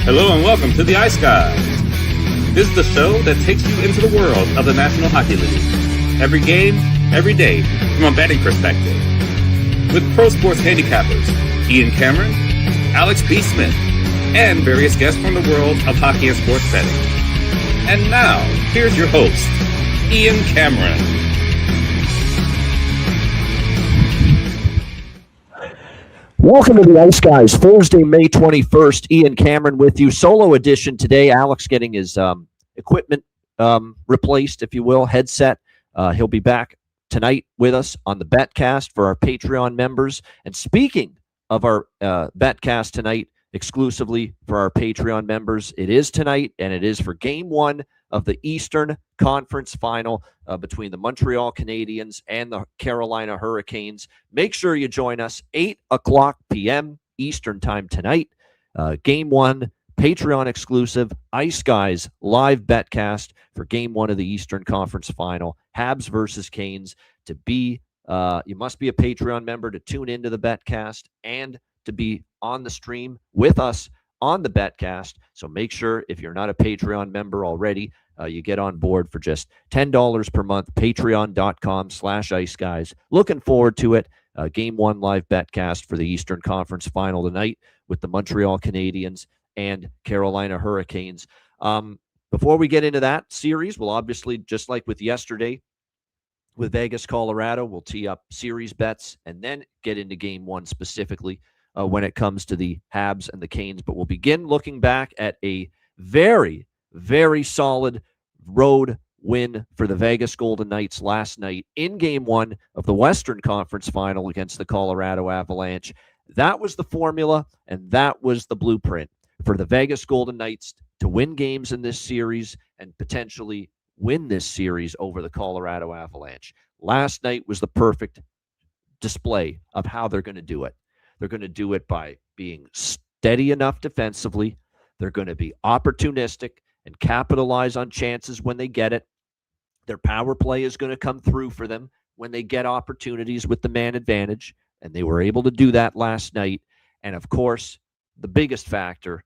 Hello and welcome to the Ice Guys. This is the show that takes you into the world of the National Hockey League. Every game, every day, from a betting perspective. With pro sports handicappers, Ian Cameron, Alex P. Smith, and various guests from the world of hockey and sports betting. And now, here's your host, Ian Cameron. Welcome to the Ice Guys, Thursday, May 21st. Ian Cameron with you. Solo edition today. Alex getting his equipment replaced, if you will, headset. He'll be back tonight with us on the Betcast for our Patreon members. And speaking of our Betcast tonight, exclusively for our Patreon members, it is tonight, and it is for Game 1 of the Eastern Conference Final between the Montreal Canadiens and the Carolina Hurricanes. Make sure you join us 8 o'clock p.m. Eastern Time tonight. Game 1, Patreon exclusive, Ice Guys live betcast for Game 1 of the Eastern Conference Final, Habs versus Canes. You must be a Patreon member to tune into the betcast and to be on the stream with us on the betcast. So make sure, if you're not a Patreon member already, you get on board for just $10 per month, patreon.com/iceguys. Looking forward to it. Game 1 live betcast for the Eastern Conference Final tonight with the Montreal Canadiens and Carolina Hurricanes. Before we get into that series, we'll obviously, just like with yesterday, with Vegas, Colorado, we'll tee up series bets and then get into Game 1 specifically when it comes to the Habs and the Canes. But we'll begin looking back at a very, very solid road win for the Vegas Golden Knights last night in Game 1 of the Western Conference Final against the Colorado Avalanche. That was the formula, and that was the blueprint for the Vegas Golden Knights to win games in this series and potentially win this series over the Colorado Avalanche. Last night was the perfect display of how they're going to do it. They're going to do it by being steady enough defensively. They're going to be opportunistic and capitalize on chances when they get it. Their power play is going to come through for them when they get opportunities with the man advantage, and they were able to do that last night. And, of course, the biggest factor,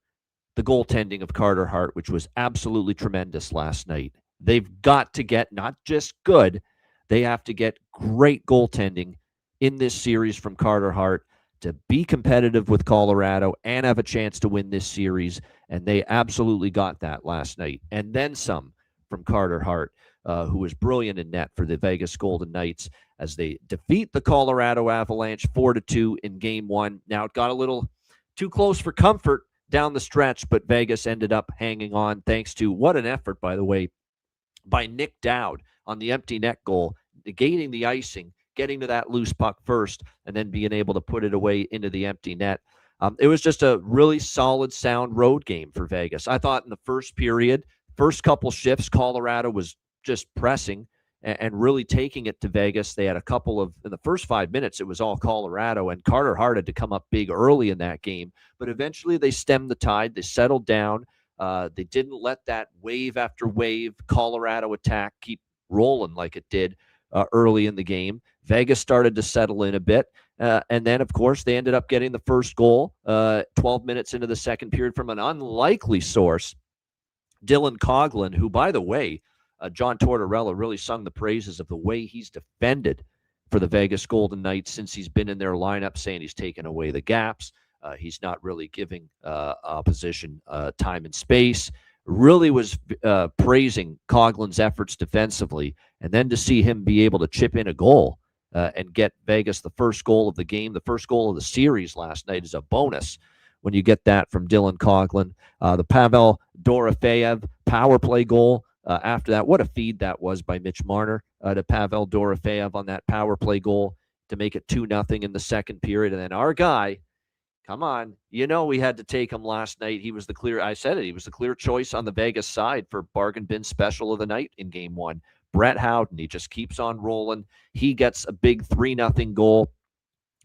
the goaltending of Carter Hart, which was absolutely tremendous last night. They've got to get not just good, they have to get great goaltending in this series from Carter Hart to be competitive with Colorado and have a chance to win this series. And they absolutely got that last night. And then some from Carter Hart, who was brilliant in net for the Vegas Golden Knights as they defeat the Colorado Avalanche 4-2 in Game 1. Now, it got a little too close for comfort down the stretch, but Vegas ended up hanging on thanks to, what an effort, by the way, by Nick Dowd on the empty net goal, negating the icing, getting to that loose puck first, and then being able to put it away into the empty net. It was just a really solid, sound road game for Vegas. I thought in the first period, first couple shifts, Colorado was just pressing and really taking it to Vegas. They had a couple of, in the first 5 minutes, it was all Colorado, and Carter Hart had to come up big early in that game. But eventually they stemmed the tide. They settled down. They didn't let that wave after wave Colorado attack keep rolling like it did early in the game. Vegas started to settle in a bit. And then, of course, they ended up getting the first goal 12 minutes into the second period from an unlikely source, Dylan Coghlan, who, by the way, John Tortorella really sung the praises of the way he's defended for the Vegas Golden Knights since he's been in their lineup, saying he's taken away the gaps. He's not really giving opposition time and space. Really was praising Coghlan's efforts defensively. And then to see him be able to chip in a goal and get Vegas the first goal of the game, the first goal of the series last night is a bonus when you get that from Dylan Coghlan. The Pavel Dorofeyev power play goal after that. What a feed that was by Mitch Marner to Pavel Dorofeyev on that power play goal to make it 2-0 in the second period. And then our guy, come on, we had to take him last night. He was the clear, I said it, he was the clear choice on the Vegas side for bargain bin special of the night in Game 1. Brett Howden, he just keeps on rolling. He gets a big 3-0 goal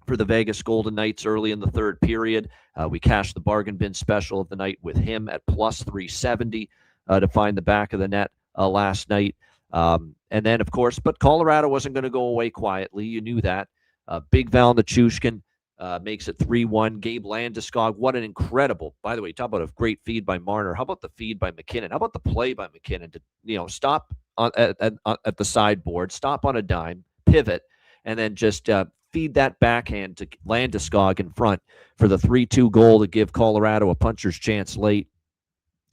for the Vegas Golden Knights early in the third period. We cashed the bargain bin special of the night with him at plus 370 to find the back of the net last night. And then, of course, but Colorado wasn't going to go away quietly. You knew that. Big Val Nichushkin makes it 3-1. Gabe Landeskog, what an incredible, by the way, talk about a great feed by Marner. How about the feed by McKinnon? How about the play by McKinnon to, stop at the sideboard, stop on a dime, pivot, and then just feed that backhand to Landeskog in front for the 3-2 goal to give Colorado a puncher's chance late.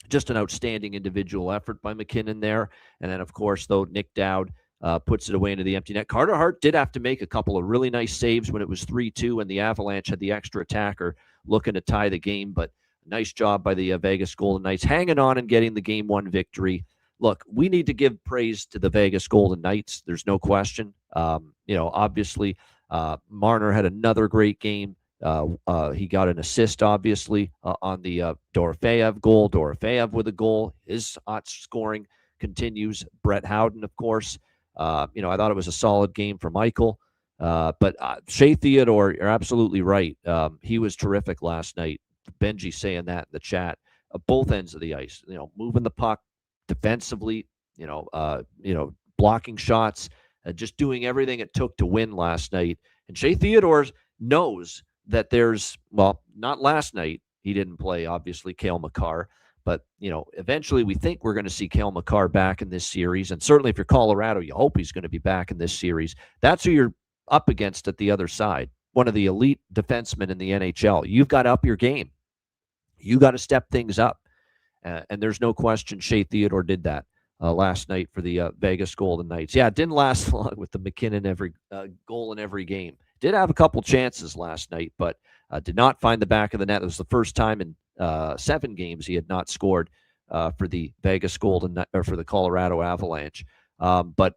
Just an outstanding individual effort by McKinnon there. And then, of course, though, Nick Dowd puts it away into the empty net. Carter Hart did have to make a couple of really nice saves when it was 3-2 and the Avalanche had the extra attacker looking to tie the game. But nice job by the Vegas Golden Knights hanging on and getting the Game 1 victory. Look, we need to give praise to the Vegas Golden Knights. There's no question. Obviously, Marner had another great game. He got an assist, obviously, on the Dorofeev goal. Dorofeev with a goal. His scoring continues. Brett Howden, of course. I thought it was a solid game for Michael. But Shea Theodore, you're absolutely right. He was terrific last night. Benji saying that in the chat. Both ends of the ice. Moving the puck defensively. Blocking shots. Just doing everything it took to win last night. And Shea Theodore knows that there's, not last night. He didn't play, obviously, Cale Makar. But, eventually we think we're going to see Cale Makar back in this series. And certainly if you're Colorado, you hope he's going to be back in this series. That's who you're up against at the other side. One of the elite defensemen in the NHL. You've got to up your game. You got to step things up. And there's no question Shea Theodore did that last night for the Vegas Golden Knights. Yeah, it didn't last long with the McKinnon goal in every game. Did have a couple chances last night, but did not find the back of the net. It was the first time in 7 games he had not scored for the Vegas Golden or for the Colorado Avalanche. But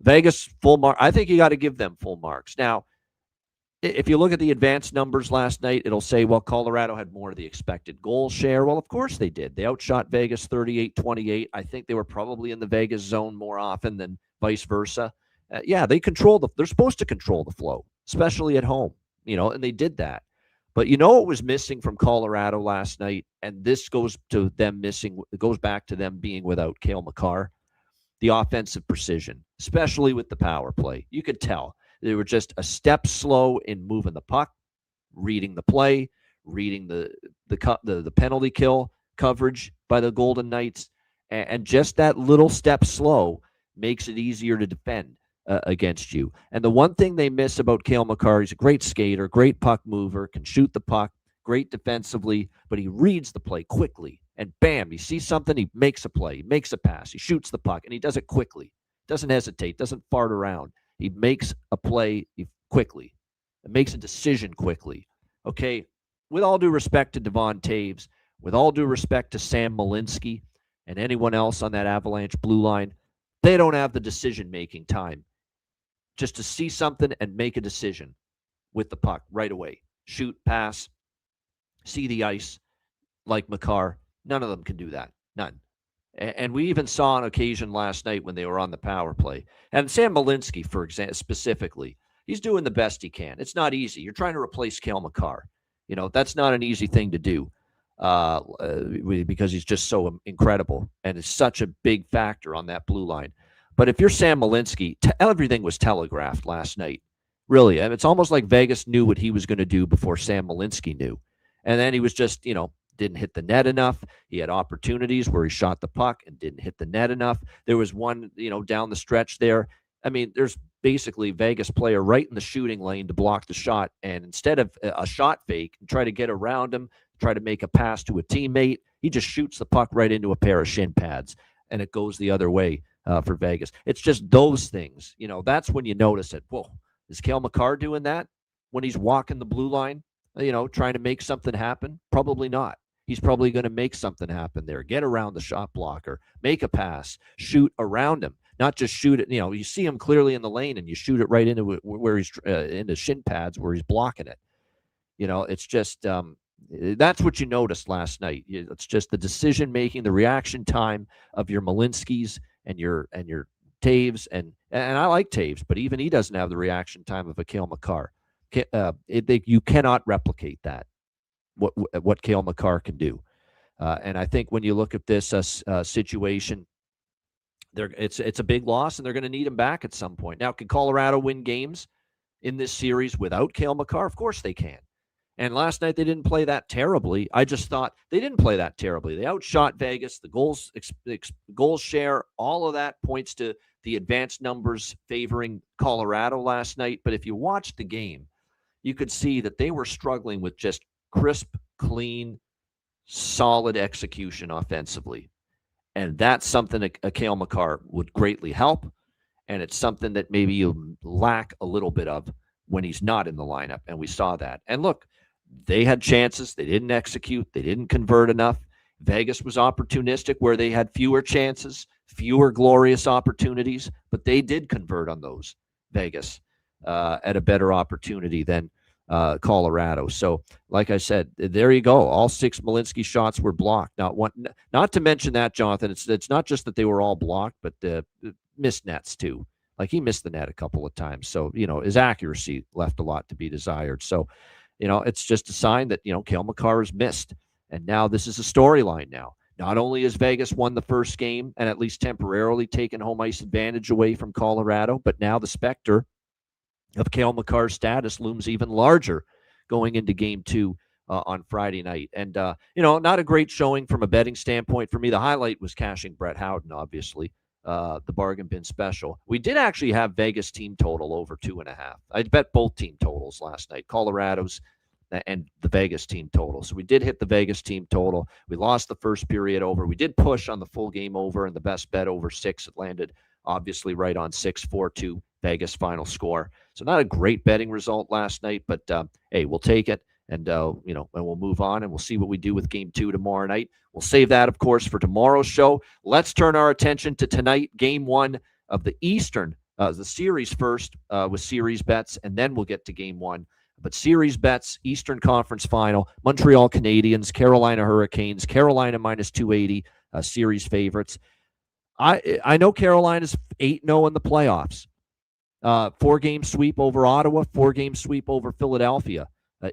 Vegas full mark. I think you got to give them full marks. Now, if you look at the advanced numbers last night, it'll say, well, Colorado had more of the expected goal share. Well, of course they did. They outshot Vegas 38-28. I think they were probably in the Vegas zone more often than vice versa. They they're supposed to control the flow, especially at home, and they did that. But what was missing from Colorado last night, and this goes to them missing, it goes back to them being without Cale Makar, the offensive precision, especially with the power play. You could tell they were just a step slow in moving the puck, reading the play, reading the penalty kill coverage by the Golden Knights, and just that little step slow makes it easier to defend against you. And the one thing they miss about Cale Makar, he's a great skater, great puck mover, can shoot the puck, great defensively, but he reads the play quickly. And bam, he sees something, he makes a play, he makes a pass, he shoots the puck, and he does it quickly. Doesn't hesitate, doesn't fart around. He makes a play quickly. It makes a decision quickly. Okay, with all due respect to Devon Taves, with all due respect to Sam Malinsky and anyone else on that Avalanche blue line, they don't have the decision-making time just to see something and make a decision with the puck right away. Shoot, pass, see the ice like Makar. None of them can do that. None. And we even saw on occasion last night when they were on the power play. And Sam Malinsky, for example, specifically, he's doing the best he can. It's not easy. You're trying to replace Cale Makar. That's not an easy thing to do because he's just so incredible and it's such a big factor on that blue line. But if you're Sam Malinsky, everything was telegraphed last night. Really, it's almost like Vegas knew what he was going to do before Sam Malinsky knew. And then he was just, didn't hit the net enough. He had opportunities where he shot the puck and didn't hit the net enough. There was one, down the stretch there. I mean, there's basically Vegas player right in the shooting lane to block the shot. And instead of a shot fake and try to get around him, try to make a pass to a teammate, he just shoots the puck right into a pair of shin pads and it goes the other way for Vegas. It's just those things, that's when you notice it. Whoa, is Cale Makar doing that when he's walking the blue line, trying to make something happen? Probably not. He's probably going to make something happen there. Get around the shot blocker, make a pass, shoot around him, not just shoot it. You see him clearly in the lane and you shoot it right into where he's into shin pads where he's blocking it. It's just that's what you noticed last night. It's just the decision making, the reaction time of your Malinskys and your Taves, and I like Taves, but even he doesn't have the reaction time of a Cale Makar. You cannot replicate that. What Cale Makar can do. And I think when you look at this situation, it's a big loss, and they're going to need him back at some point. Now, can Colorado win games in this series without Cale Makar? Of course they can. And last night they didn't play that terribly. I just thought they didn't play that terribly. They outshot Vegas. The goals share, all of that points to the advanced numbers favoring Colorado last night. But if you watched the game, you could see that they were struggling with just crisp, clean, solid execution offensively. And that's something that Cale Makar would greatly help. And it's something that maybe you lack a little bit of when he's not in the lineup. And we saw that. And look, they had chances. They didn't execute. They didn't convert enough. Vegas was opportunistic where they had fewer chances, fewer glorious opportunities, but they did convert on those, Vegas, at a better opportunity than Colorado. So, like I said, there you go. All 6 Malinsky shots were blocked. Not to mention that, Jonathan, it's not just that they were all blocked, but missed nets too. Like he missed the net a couple of times. So, his accuracy left a lot to be desired. So, it's just a sign that, Cale Makar has missed. And now this is a storyline now. Not only has Vegas won the first game and at least temporarily taken home ice advantage away from Colorado, but now the specter of Cale Makar's status looms even larger going into game 2 on Friday night. And, not a great showing from a betting standpoint for me. The highlight was cashing Brett Howden, obviously, the bargain bin special. We did actually have Vegas team total over 2.5. I bet both team totals last night, Colorado's and the Vegas team total. So we did hit the Vegas team total. We lost the first period over. We did push on the full game over and the best bet over 6. It landed obviously right on 6-4-2 Vegas final score. So not a great betting result last night, but hey, we'll take it. And, and we'll move on and we'll see what we do with game 2 tomorrow night. We'll save that, of course, for tomorrow's show. Let's turn our attention to tonight, game 1 of the Eastern, the series first with series bets, and then we'll get to game 1. But series bets, Eastern Conference Final, Montreal Canadiens, Carolina Hurricanes, Carolina minus 280, series favorites. I know Carolina's 8-0 in the playoffs. 4-game sweep over Ottawa, 4-game sweep over Philadelphia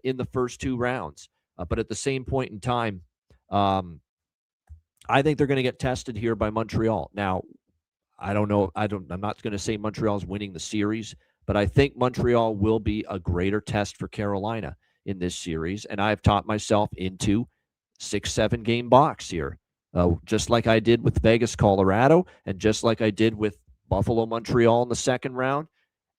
in the first 2 rounds. But at the same point in time, I think they're going to get tested here by Montreal. Now, I don't know. I'm not going to say Montreal's winning the series, but I think Montreal will be a greater test for Carolina in this series. And I've taught myself into 6-7 game box here, just like I did with Vegas, Colorado, and just like I did with Buffalo, Montreal in the second round,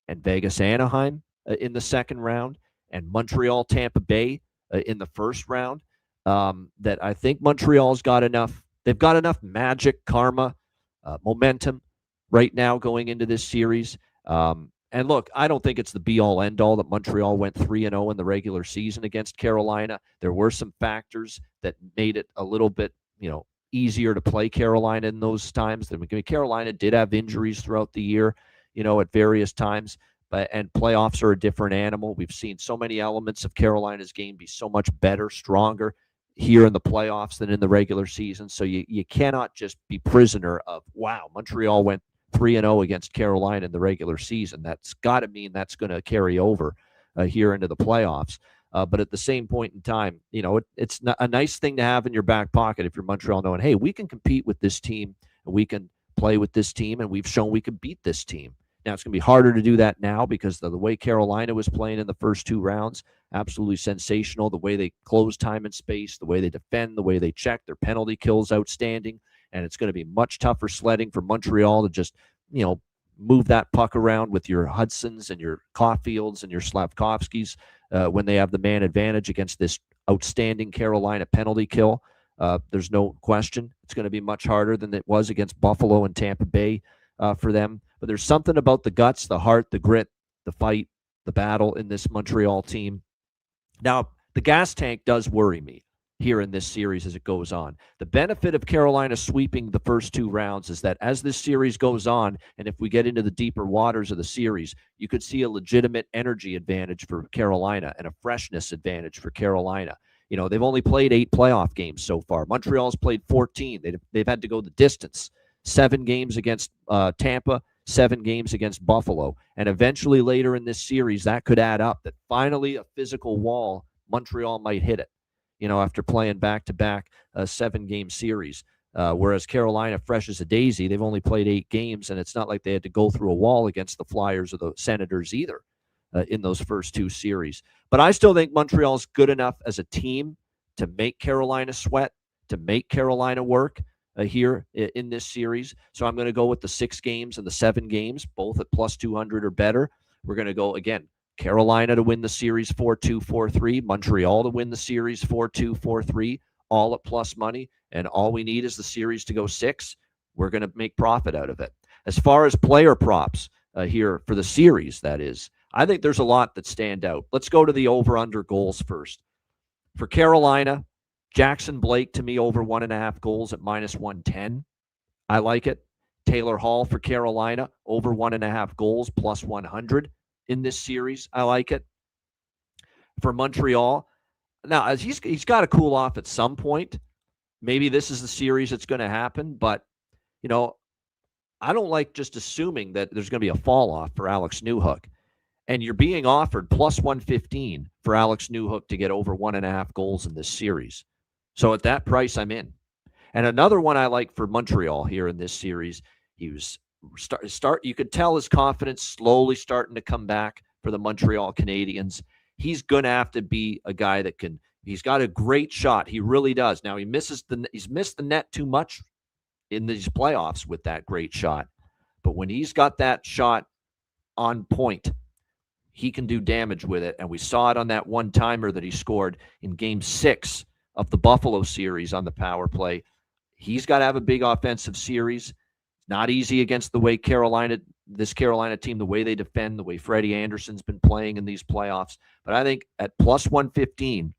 and Vegas, Anaheim in the second round, and Montreal, Tampa Bay in the first round. That I think Montreal's got enough. They've got enough magic, karma, momentum right now going into this series. And look, I don't think it's the be-all, end-all that Montreal went 3-0 in the regular season against Carolina. There were some factors that made it a little bit, easier to play Carolina in those times. Carolina did have injuries throughout the year, at various times. And playoffs are a different animal. We've seen so many elements of Carolina's game be so much better, stronger here in the playoffs than in the regular season. So you cannot just be prisoner of, wow, Montreal went 3-0 against Carolina in the regular season. That's got to mean that's going to carry over here into the playoffs. But at the same point in time, it's a nice thing to have in your back pocket if you're Montreal, knowing, hey, we can compete with this team and we can play with this team, and we've shown we can beat this team. Now, it's going to be harder to do that now because of the way Carolina was playing in the first 2 rounds. Absolutely sensational. The way they close time and space, the way they defend, the way they check, their penalty kills outstanding. And it's going to be much tougher sledding for Montreal to just, move that puck around with your Hudsons and your Caulfields and your Slavkovskis when they have the man advantage against this outstanding Carolina penalty kill. There's no question. It's going to be much harder than it was against Buffalo and Tampa Bay for them. But there's something about the guts, the heart, the grit, the fight, the battle in this Montreal team. Now, the gas tank does worry me here in this series as it goes on. The benefit of Carolina sweeping the first 2 rounds is that as this series goes on, and if we get into the deeper waters of the series, you could see a legitimate energy advantage for Carolina and a freshness advantage for Carolina. They've only played 8 playoff games so far. Montreal's played 14. They've had to go the distance. 7 games against Tampa, 7 games against Buffalo. And eventually later in this series, that could add up, that finally a physical wall, Montreal might hit it, after playing back-to-back 7-game series. Whereas Carolina, fresh as a daisy, they've only played 8 games, and it's not like they had to go through a wall against the Flyers or the Senators either. in those first two series. But I still think Montreal's good enough as a team to make Carolina sweat, to make Carolina work here in this series. So I'm going to go with the 6 games and the 7 games, both at plus 200 or better. We're going to go, again, Carolina to win the series 4-2, 4-3, Montreal to win the series 4-2, 4-3, all at plus money. And all we need is the series to go 6. We're going to make profit out of it. As far as player props here for the series, that is, I think there's a lot that stand out. Let's go to the over-under goals first. For Carolina, Jackson Blake to me over 1.5 goals at minus 110. I like it. Taylor Hall for Carolina over 1.5 goals plus 100 in this series. I like it. For Montreal, now as he's got to cool off at some point. Maybe this is the series that's going to happen, but I don't like just assuming that there's going to be a fall off for Alex Newhook. And you're being offered plus 115 for Alex Newhook to get over 1.5 goals in this series. So at that price, I'm in. And another one I like for Montreal here in this series, he was you could tell his confidence slowly starting to come back for the Montreal Canadiens. He's going to have to be a guy that he's got a great shot. He really does. Now he's missed the net too much in these playoffs with that great shot. But when he's got that shot on point, he can do damage with it. And we saw it on that one-timer that he scored in Game 6 of the Buffalo series on the power play. He's got to have a big offensive series. Not easy against the way this Carolina team, the way they defend, the way Freddie Anderson's been playing in these playoffs. But I think at plus 115,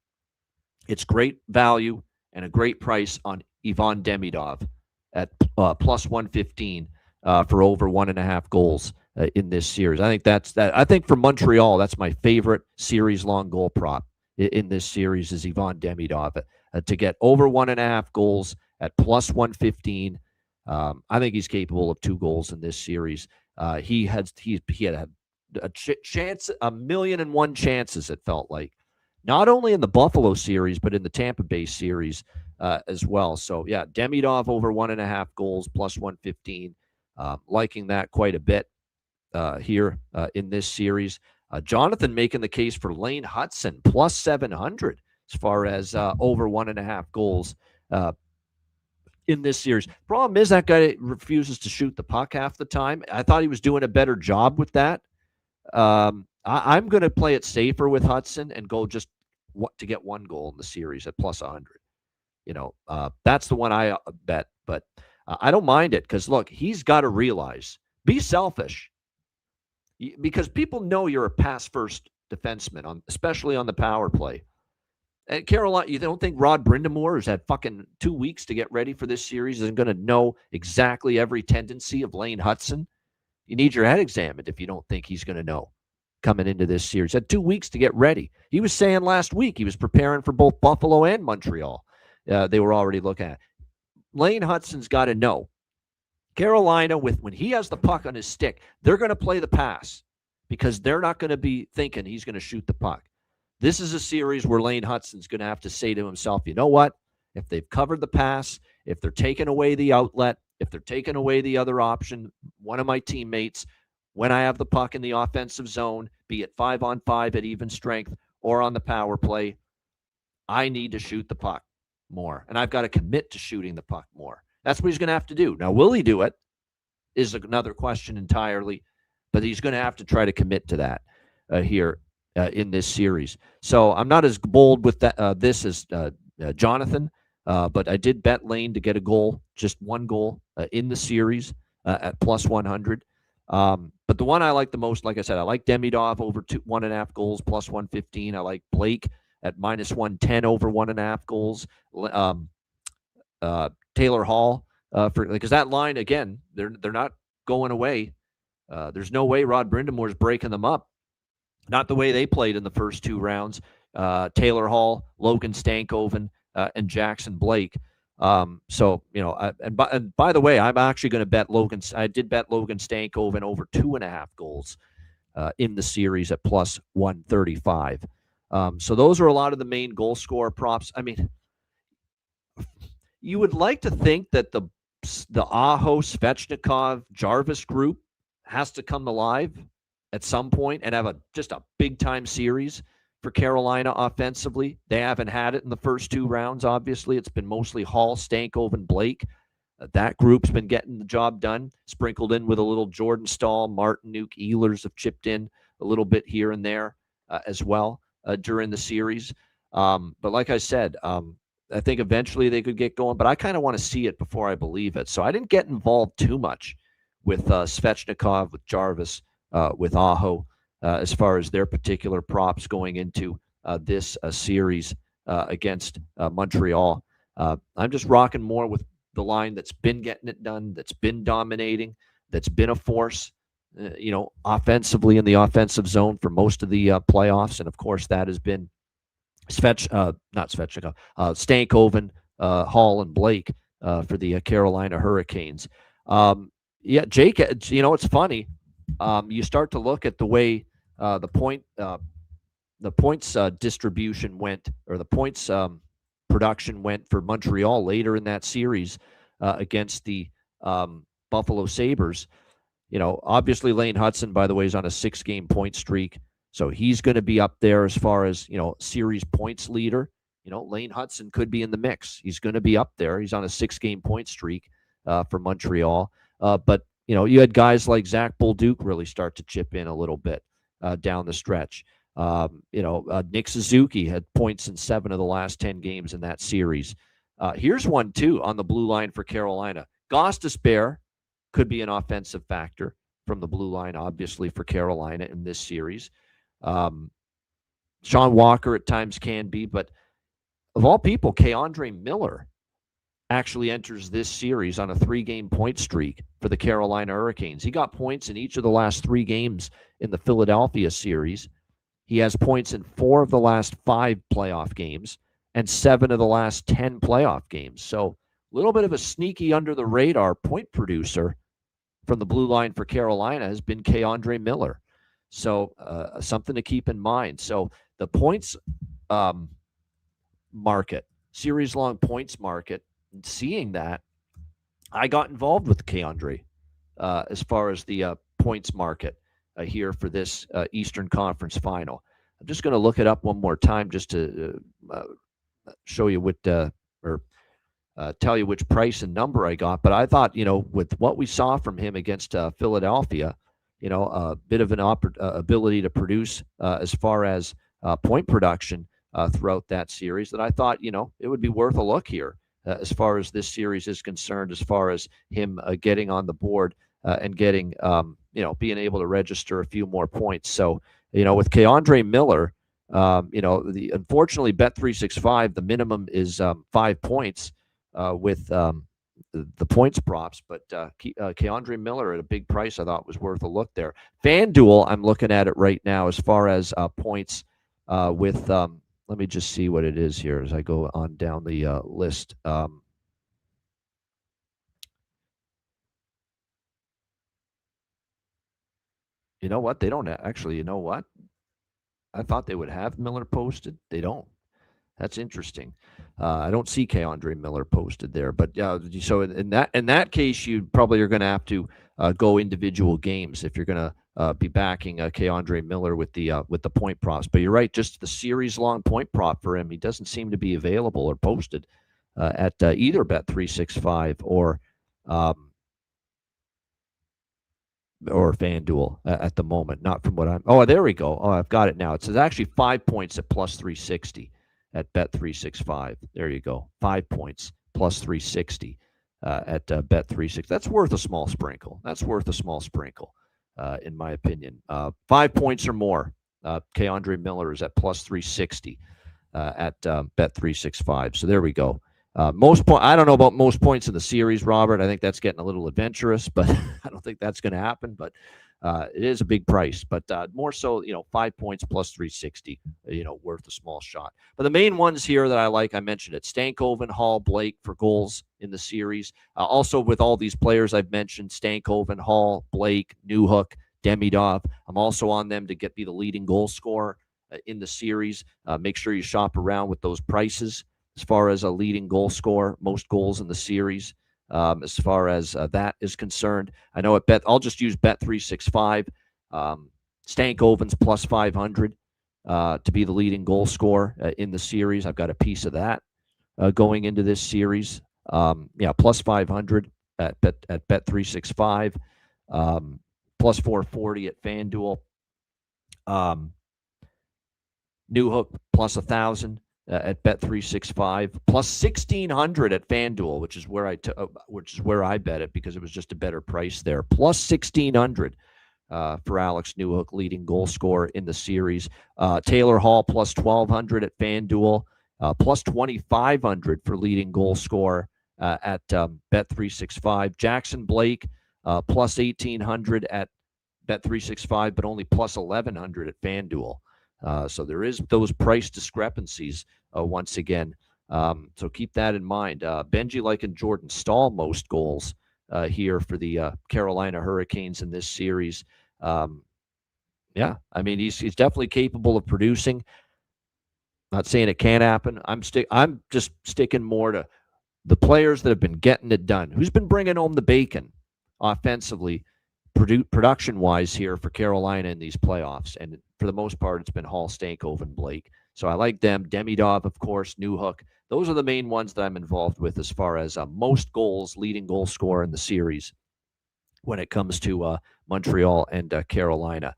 it's great value and a great price on Ivan Demidov at plus 115 for over 1.5 goals in this series. I think I think for Montreal, that's my favorite series-long goal prop in this series is Ivan Demidov to get over 1.5 goals at plus 115. I think he's capable of 2 goals in this series. He had a chance, 1,000,001 chances. It felt like, not only in the Buffalo series but in the Tampa Bay series as well. So yeah, Demidov over 1.5 goals plus 115. Liking that quite a bit here in this series. Jonathan making the case for Lane Hudson plus 700 as far as over 1.5 goals in this series. Problem is that guy refuses to shoot the puck half the time. I thought he was doing a better job with that. I'm going to play it safer with Hudson and go just to get 1 goal in the series at plus 100. That's the one I bet, but I don't mind it because, look, he's got to realize, be selfish, because people know you're a pass-first defenseman, especially on the power play. And Carolina, you don't think Rod Brind'Amour, who's had fucking 2 weeks to get ready for this series, isn't going to know exactly every tendency of Lane Hudson? You need your head examined if you don't think he's going to know coming into this series. Had 2 weeks to get ready. He was saying last week he was preparing for both Buffalo and Montreal. They were already looking at. Lane Hudson's got to know. Carolina, when he has the puck on his stick, they're going to play the pass because they're not going to be thinking he's going to shoot the puck. This is a series where Lane Hudson's going to have to say to himself, you know what? If they've covered the pass, if they're taking away the outlet, if they're taking away the other option, one of my teammates, when I have the puck in the offensive zone, be it 5-on-5 at even strength or on the power play, I need to shoot the puck more. And I've got to commit to shooting the puck more. That's what he's going to have to do. Now, will he do it is another question entirely, but he's going to have to try to commit to that here in this series. So I'm not as bold with this as Jonathan, but I did bet Lane to get a goal, just 1 goal in the series at plus 100. But the one I like the most, like I said, I like Demidov over 1.5 goals plus 115. I like Blake at minus 110 over 1.5 goals. Taylor Hall because that line, again, they're not going away. There's no way Rod Brind'Amour's breaking them up. Not the way they played in the first 2 rounds. Taylor Hall, Logan Stankoven, and Jackson Blake. So, and by the way, I'm actually going to bet I did bet Logan Stankoven over 2.5 goals in the series at plus 135. So those are a lot of the main goal scorer props. I mean, you would like to think that the Aho, Svechnikov, Jarvis group has to come alive at some point and have just a big-time series for Carolina offensively. They haven't had it in the first 2 rounds, obviously. It's been mostly Hall, Stankoven, Blake. That group's been getting the job done, sprinkled in with a little Jordan Stahl, Martin Nuke, Ehlers have chipped in a little bit here and there as well during the series. But like I said, I think eventually they could get going, but I kind of want to see it before I believe it. So I didn't get involved too much with Svechnikov, with Jarvis, with Aho, as far as their particular props going into this series against Montreal. I'm just rocking more with the line that's been getting it done, that's been dominating, that's been a force, offensively in the offensive zone for most of the playoffs. And of course, that has been Stankoven, Hall, and Blake for the Carolina Hurricanes. Jake, it's funny. You start to look at the way the points distribution went, or the points production went for Montreal later in that series against the Buffalo Sabres. Obviously Lane Hudson, by the way, is on a 6-game point streak. So he's going to be up there as far as, series points leader. Lane Hudson could be in the mix. He's going to be up there. He's on a 6-game point streak for Montreal. But, you had guys like Zach Bolduc really start to chip in a little bit down the stretch. Nick Suzuki had points in 7 of the last 10 games in that series. Here's one, too, on the blue line for Carolina. Gostisbehere could be an offensive factor from the blue line, obviously, for Carolina in this series. Sean Walker at times can be, but of all people, K'Andre Miller actually enters this series on a 3-game point streak for the Carolina Hurricanes. He got points in each of the last 3 games in the Philadelphia series. He has points in 4 of the last 5 playoff games and 7 of the last 10 playoff games. So a little bit of a sneaky under-the-radar point producer from the blue line for Carolina has been K'Andre Miller. So something to keep in mind. So the points market, series-long points market, seeing that, I got involved with K'Andre as far as the points market here for this Eastern Conference final. I'm just going to look it up one more time just to show you what tell you which price and number I got. But I thought, with what we saw from him against Philadelphia, a bit of an ability to produce as far as point production throughout that series, that I thought, it would be worth a look here as far as this series is concerned, as far as him getting on the board and getting, being able to register a few more points. So, with K'Andre Miller, unfortunately, Bet365, the minimum is 5 points with the points props, but K'Andre Miller at a big price I thought was worth a look there. FanDuel, I'm looking at it right now as far as points with, let me just see what it is here as I go on down the list. You know what? They don't actually, you know what? I thought they would have Miller posted. They don't. That's interesting. I don't see K'Andre Miller posted there, but so in that case, you probably are going to have to go individual games if you're going to be backing K'Andre Miller with the point props. But you're right, just the series long point prop for him, he doesn't seem to be available or posted at either Bet365 or FanDuel at the moment. Not from what I'm. Oh, there we go. Oh, I've got it now. It says actually 5 points at plus 360. At Bet365. There you go. 5 points plus 360 at Bet360. That's worth a small sprinkle. In my opinion. 5 points or more. K'Andre Miller is at plus 360 at Bet365. So there we go. I don't know about most points in the series, Robert. I think that's getting a little adventurous, but I don't think that's going to happen. But it is a big price, but more so, 5 points plus 360, worth a small shot. But the main ones here that I like, I mentioned it, Stankoven, Hall, Blake for goals in the series. Also with all these players I've mentioned, Stankoven, Hall, Blake, Newhook, Demidov, I'm also on them to be the leading goal scorer in the series. Make sure you shop around with those prices as far as a leading goal scorer, most goals in the series. As far as that is concerned, I know I'll just use Bet365. Stankoven's plus 500 to be the leading goal scorer in the series. I've got a piece of that going into this series. Plus 500 at Bet365, plus 440 at FanDuel. Newhook plus 1,000 at Bet365, plus 1,600 at FanDuel, which is where I bet it because it was just a better price there. Plus 1,600 for Alex Newhook, leading goal scorer in the series. Taylor Hall plus 1,200 at FanDuel, plus 2,500 for leading goal scorer at Bet365. Jackson Blake plus 1,800 at Bet365, but only plus 1,100 at FanDuel. So there is those price discrepancies once again. So keep that in mind. Benji liking Jordan Staal most goals here for the Carolina Hurricanes in this series. Yeah, I mean he's definitely capable of producing. Not saying it can't happen. I'm just sticking more to the players that have been getting it done. Who's been bringing home the bacon offensively, production-wise here for Carolina in these playoffs? And for the most part, it's been Hall, Stankoven, Blake. So I like them. Demidov, of course, Newhook. Those are the main ones that I'm involved with as far as most goals, leading goal scorer in the series when it comes to Montreal and Carolina.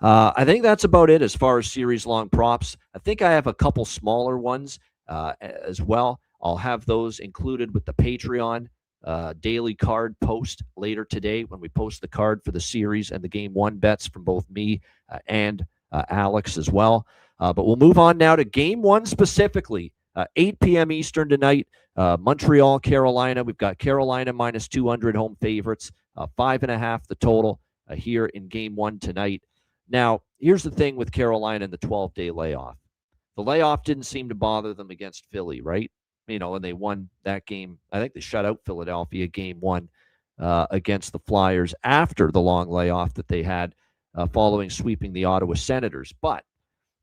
I think that's about it as far as series-long props. I think I have a couple smaller ones as well. I'll have those included with the Patreon daily card post later today when we post the card for the series and the game one bets from both me and Alex as well. But we'll move on now to game one specifically. 8 p.m. Eastern tonight, Montreal, Carolina. We've got Carolina minus 200 home favorites, 5.5 the total here in game one tonight. Now, here's the thing with Carolina and the 12-day layoff. The layoff didn't seem to bother them against Philly, right? You know, and they won that game. I think they shut out Philadelphia game one against the Flyers after the long layoff that they had following sweeping the Ottawa Senators. But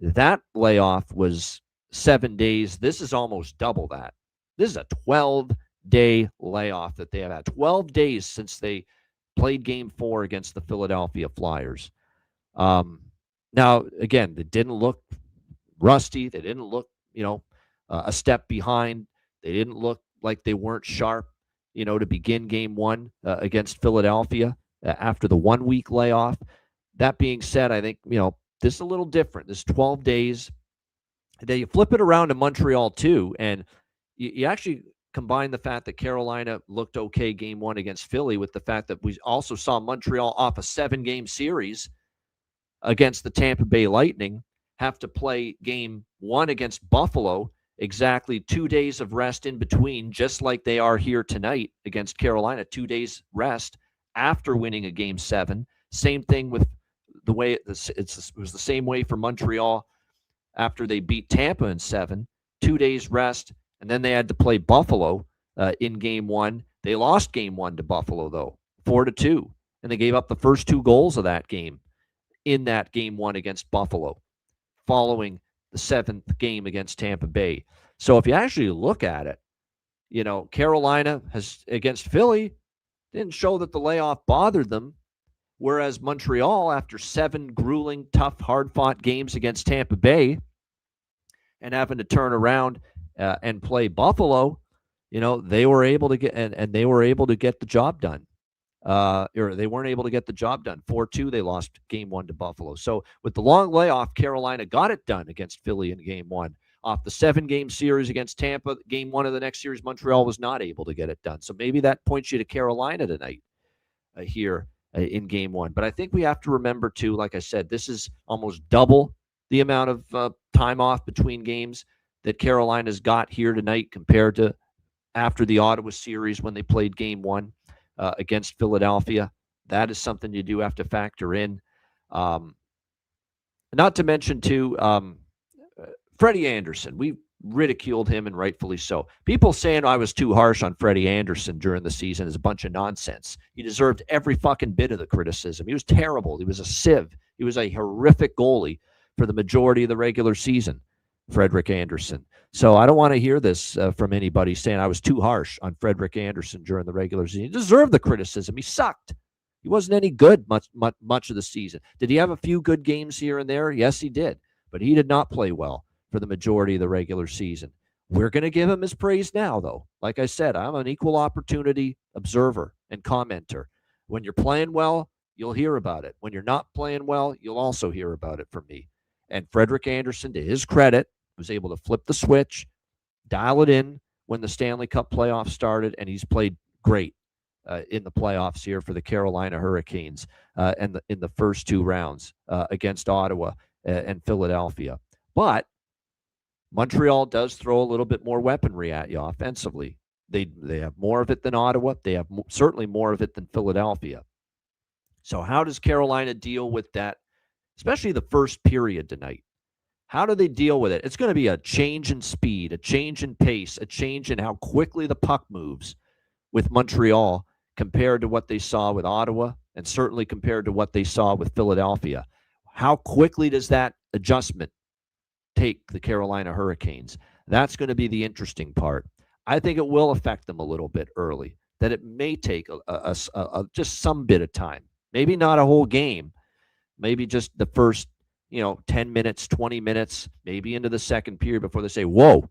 that layoff was 7 days. This is almost double that. This is a 12-day layoff that they have had. 12 days since they played game 4 against the Philadelphia Flyers. Now, again, they didn't look rusty. They didn't look, a step behind. They didn't look like they weren't sharp, to begin game 1 against Philadelphia after the 1 week layoff. That being said, I think, this is a little different. This 12 days. Then you flip it around to Montreal too, and you actually combine the fact that Carolina looked okay game 1 against Philly with the fact that we also saw Montreal off a 7-game series against the Tampa Bay Lightning have to play game 1 against Buffalo, exactly 2 days of rest in between, just like they are here tonight against Carolina, 2 days rest after winning a game 7. Same thing with the way it was the same way for Montreal after they beat Tampa in 7, 2 days rest, and then they had to play Buffalo in game 1. They lost game 1 to Buffalo, though, 4-2, and they gave up the first 2 goals of that game in that game 1 against Buffalo, following the 7th game against Tampa Bay. So if you actually look at it, Carolina has, against Philly, didn't show that the layoff bothered them, whereas Montreal, after 7 grueling, tough, hard-fought games against Tampa Bay and having to turn around and play Buffalo, they were able to get and they were able to get the job done. Or they weren't able to get the job done. 4-2, they lost game 1 to Buffalo. So with the long layoff, Carolina got it done against Philly in game 1. Off the 7-game series against Tampa, game 1 of the next series, Montreal was not able to get it done. So maybe that points you to Carolina tonight here in game 1. But I think we have to remember, too, like I said, this is almost double the amount of time off between games that Carolina's got here tonight compared to after the Ottawa series when they played game 1 against Philadelphia. That is something you do have to factor in. Not to mention, too, Freddie Anderson. We ridiculed him, and rightfully so. People saying I was too harsh on Freddie Anderson during the season is a bunch of nonsense. He deserved every fucking bit of the criticism. He was terrible. He was a sieve. He was a horrific goalie for the majority of the regular season, Frederik Anderson. So I don't want to hear this from anybody saying I was too harsh on Frederik Anderson during the regular season. He deserved the criticism. He sucked. He wasn't any good much of the season. Did he have a few good games here and there? Yes, he did. But he did not play well for the majority of the regular season. We're going to give him his praise now, though. Like I said, I'm an equal opportunity observer and commenter. When you're playing well, you'll hear about it. When you're not playing well, you'll also hear about it from me. And Frederik Andersen, to his credit, was able to flip the switch, dial it in when the Stanley Cup playoffs started, and he's played great in the playoffs here for the Carolina Hurricanes in the first two rounds against Ottawa and Philadelphia. But Montreal does throw a little bit more weaponry at you offensively. They have more of it than Ottawa. They have certainly more of it than Philadelphia. So how does Carolina deal with that, especially the first period tonight? How do they deal with it? It's going to be a change in speed, a change in pace, a change in how quickly the puck moves with Montreal compared to what they saw with Ottawa and certainly compared to what they saw with Philadelphia. How quickly does that adjustment take the Carolina Hurricanes? That's going to be the interesting part. I think it will affect them a little bit early, that it may take just some bit of time. Maybe not a whole game, maybe just the first 10 minutes, 20 minutes, maybe into the second period before they say, whoa,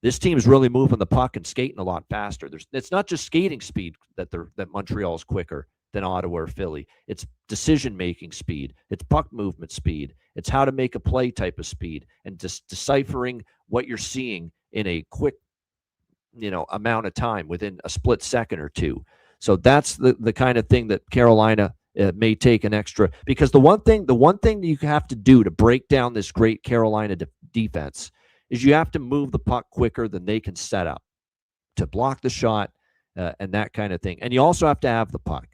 this team's really moving the puck and skating a lot faster. It's not just skating speed that Montreal's quicker than Ottawa or Philly. It's decision-making speed. It's puck movement speed. It's how to make a play type of speed and just deciphering what you're seeing in a quick, amount of time within a split second or two. So that's the kind of thing that Carolina may take an extra, because the one thing you have to do to break down this great Carolina defense is you have to move the puck quicker than they can set up to block the shot and that kind of thing. And you also have to have the puck.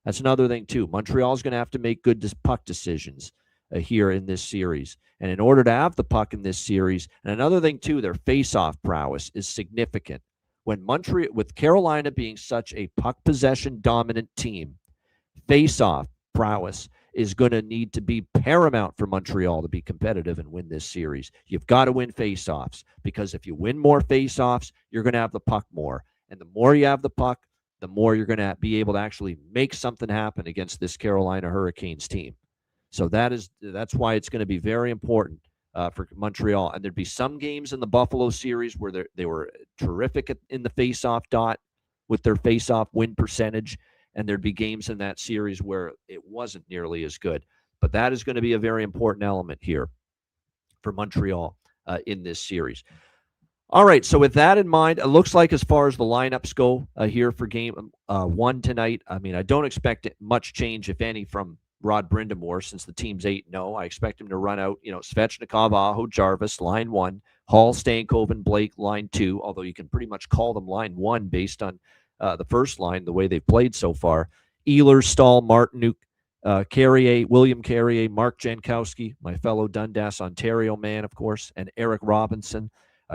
That's another thing too. Montreal's going to have to make good puck decisions here in this series. And in order to have the puck in this series, and another thing too, their face-off prowess is significant. With Carolina being such a puck possession dominant team, face-off prowess is going to need to be paramount for Montreal to be competitive and win this series. You've got to win face-offs, because if you win more face-offs, you're going to have the puck more. And the more you have the puck, the more you're going to be able to actually make something happen against this Carolina Hurricanes team. So that's why it's going to be very important for Montreal. And there'd be some games in the Buffalo series where they were terrific in the face-off dot with their face-off win percentage, and there'd be games in that series where it wasn't nearly as good. But that is going to be a very important element here for Montreal in this series. All right, so with that in mind, it looks like as far as the lineups go here for game one tonight, I mean, I don't expect much change, if any, from Rod Brindamore, since the team's 8-0. I expect him to run out, Svechnikov, Aho, Jarvis, line one, Hall, Stankoven, Blake, line two, although you can pretty much call them line one based on the first line, the way they've played so far. Ehlers, Stahl, Martinuk, Carrier, William Carrier, Mark Jankowski, my fellow Dundas, Ontario man, of course, and Eric Robinson,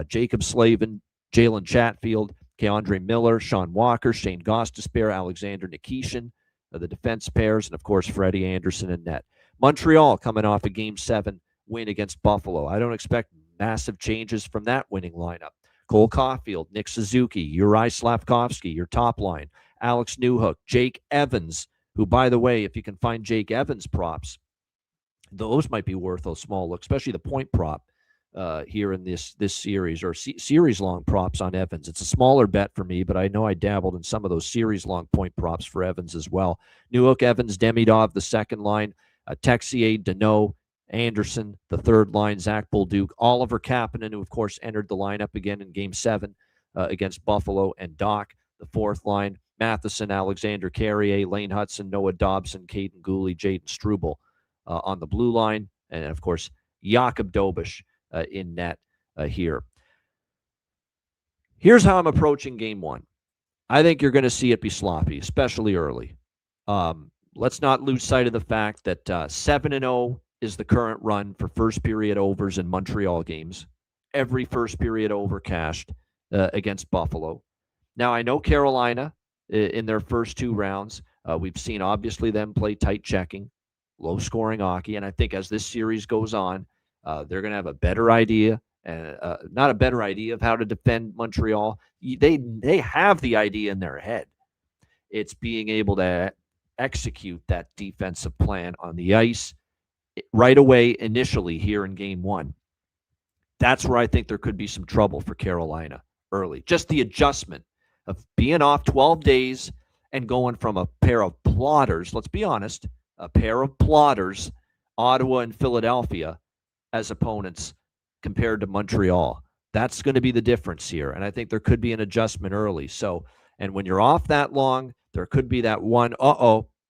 Jacob Slavin, Jalen Chatfield, Keandre Miller, Sean Walker, Shane Gostisbehere, Alexander Nikishin, the defense pairs, and, of course, Freddie Anderson and net. Montreal coming off a Game 7 win against Buffalo. I don't expect massive changes from that winning lineup. Cole Caulfield, Nick Suzuki, Uri Slavkovsky, your top line. Alex Newhook, Jake Evans, who, by the way, if you can find Jake Evans props, those might be worth a small look, especially the point prop here in this series, or series-long props on Evans. It's a smaller bet for me, but I know I dabbled in some of those series-long point props for Evans as well. Newhook, Evans, Demidov, the second line. Texier, Deneau, Anderson, the third line, Zach Bolduc, Oliver Kapanen, who, of course, entered the lineup again in Game 7 against Buffalo, and Doc, the fourth line, Matheson, Alexander Carrier, Lane Hudson, Noah Dobson, Caden Gooley, Jaden Struble on the blue line, and, of course, Jakob Dobish in net here. Here's how I'm approaching Game 1. I think you're going to see it be sloppy, especially early. Let's not lose sight of the fact that 7-0 is the current run for first period overs in Montreal games. Every first period over cashed against Buffalo. Now, I know Carolina in their first two rounds, we've seen obviously them play tight checking, low scoring hockey, and I think as this series goes on, they're going to have a better idea, and not a better idea of how to defend Montreal. They have the idea in their head. It's being able to execute that defensive plan on the ice right away initially here in game one, that's where I think there could be some trouble for Carolina early. Just the adjustment of being off 12 days and going from a pair of plotters, let's be honest, a pair of plotters, Ottawa and Philadelphia, as opponents compared to Montreal. That's going to be the difference here. And I think there could be an adjustment early. So, and when you're off that long, there could be that one,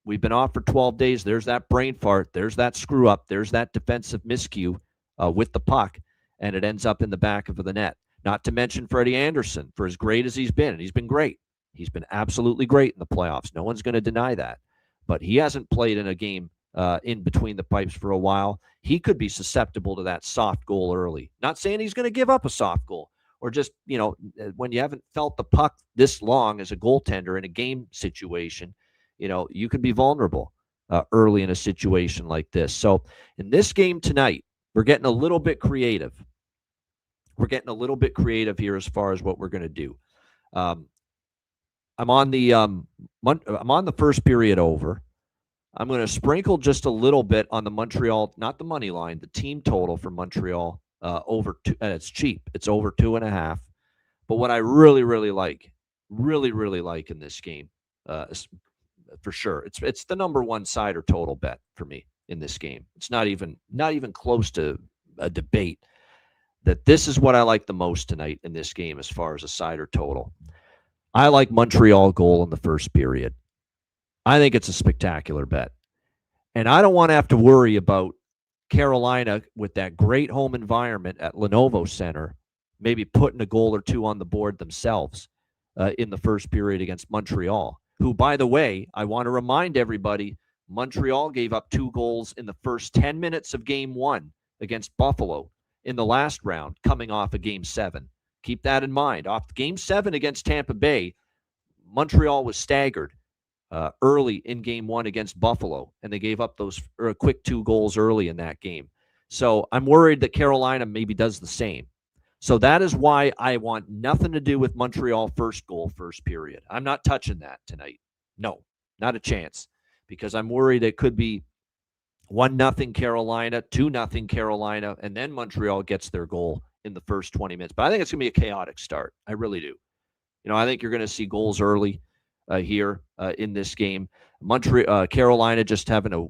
we've been off for 12 days. There's that brain fart. There's that screw up. There's that defensive miscue with the puck, and it ends up in the back of the net. Not to mention Freddie Anderson, for as great as he's been, and he's been great. He's been absolutely great in the playoffs. No one's going to deny that. But he hasn't played in a game in between the pipes for a while. He could be susceptible to that soft goal early. Not saying he's going to give up a soft goal, or just, when you haven't felt the puck this long as a goaltender in a game situation, you could be vulnerable early in a situation like this. So in this game tonight, we're getting a little bit creative. We're getting a little bit creative here as far as what we're going to do. I'm on the first period over. I'm going to sprinkle just a little bit on the Montreal, not the money line, the team total for Montreal over two, and it's cheap. It's over 2.5. But what I really, really like in this game, for sure, it's the number one side or total bet for me in this game. It's not even close to a debate that this is what I like the most tonight in this game as far as a side or total. I like Montreal goal in the first period. I think it's a spectacular bet. And I don't want to have to worry about Carolina with that great home environment at Lenovo Center, maybe putting a goal or two on the board themselves in the first period against Montreal, who, by the way, I want to remind everybody, Montreal gave up 2 goals in the first 10 minutes of game 1 against Buffalo in the last round, coming off of game 7. Keep that in mind. Off game 7 against Tampa Bay, Montreal was staggered early in game 1 against Buffalo, and they gave up those quick 2 goals early in that game. So I'm worried that Carolina maybe does the same. So that is why I want nothing to do with Montreal first goal, first period. I'm not touching that tonight. No, not a chance, because I'm worried it could be 1-0 Carolina, 2-0 Carolina, and then Montreal gets their goal in the first 20 minutes. But I think it's going to be a chaotic start. I really do. I think you're going to see goals early here in this game. Carolina just having to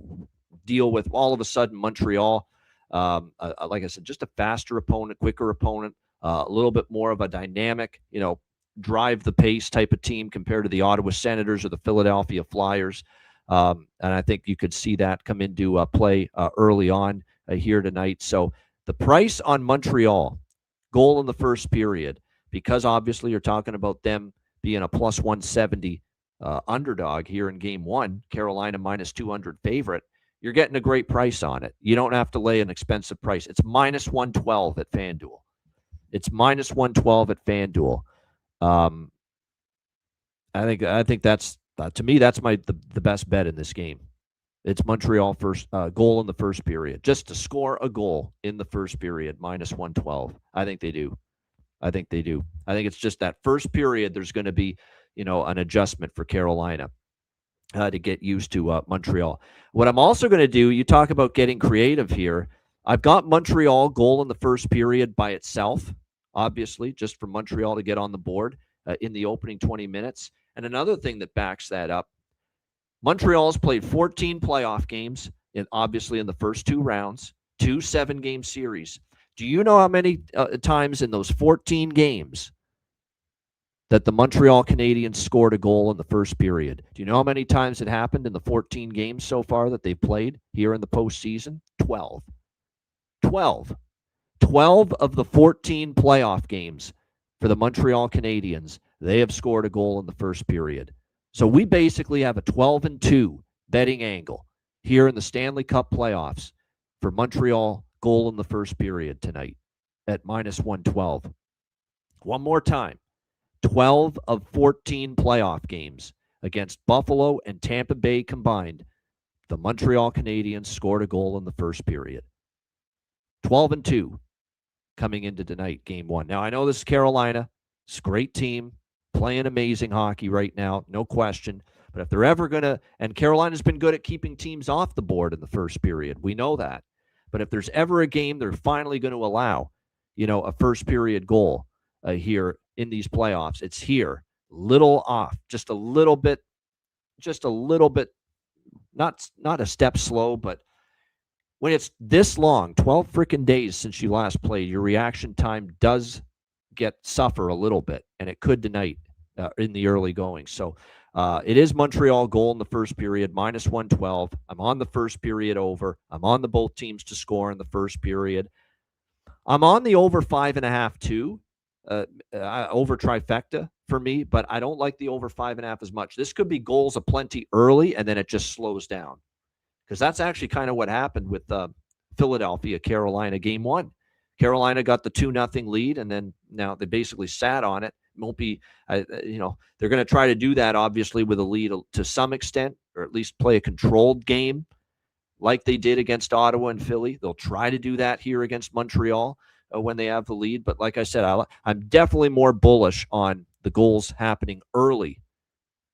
deal with all of a sudden Montreal. Like I said, just a faster opponent, quicker opponent, a little bit more of a dynamic, drive the pace type of team compared to the Ottawa Senators or the Philadelphia Flyers. And I think you could see that come into play early on here tonight. So the price on Montreal, goal in the first period, because obviously you're talking about them being a plus 170 underdog here in game 1, Carolina minus 200 favorite, you're getting a great price on it. You don't have to lay an expensive price. It's minus 112 at FanDuel. It's minus 112 at FanDuel. I think that's to me, that's the best bet in this game. It's Montreal first goal in the first period, just to score a goal in the first period, minus 112. I think they do. I think it's just that first period, there's going to be, an adjustment for Carolina to get used to Montreal. What I'm also going to do, you talk about getting creative here. I've got Montreal goal in the first period by itself, obviously, just for Montreal to get on the board in the opening 20 minutes. And another thing that backs that up, Montreal's played 14 playoff games, obviously in the first 2 rounds, 2 7-game series. Do you know how many times in those 14 games that the Montreal Canadiens scored a goal in the first period? Do you know how many times it happened in the 14 games so far that they've played here in the postseason? 12. 12 of the 14 playoff games for the Montreal Canadiens, they have scored a goal in the first period. So we basically have a 12-2 betting angle here in the Stanley Cup playoffs for Montreal goal in the first period tonight at minus 112. One more time. 12 of 14 playoff games against Buffalo and Tampa Bay combined, the Montreal Canadiens scored a goal in the first period. 12-2 coming into tonight, game 1. Now, I know this is Carolina. It's a great team. playing amazing hockey right now, no question. But if they're ever going to, and Carolina's been good at keeping teams off the board in the first period, we know that. But if there's ever a game they're finally going to allow, a first period goal here in these playoffs, it's here. Little off, just a little bit, not a step slow, but when it's this long, 12 freaking days since you last played, your reaction time does suffer a little bit, and it could tonight in the early going. So it is Montreal goal in the first period, minus 112. I'm on the first period over. I'm on the both teams to score in the first period. I'm on the over 5.5 too, over trifecta for me, but I don't like the over 5.5 as much. This could be goals aplenty early, and then it just slows down, because that's actually kind of what happened with Philadelphia, Carolina game 1. Carolina got the 2-0 lead, and then now they basically sat on it. Won't be, they're going to try to do that, obviously, with a lead to some extent, or at least play a controlled game like they did against Ottawa and Philly. They'll try to do that here against Montreal when they have the lead. But like I said, I'm definitely more bullish on the goals happening early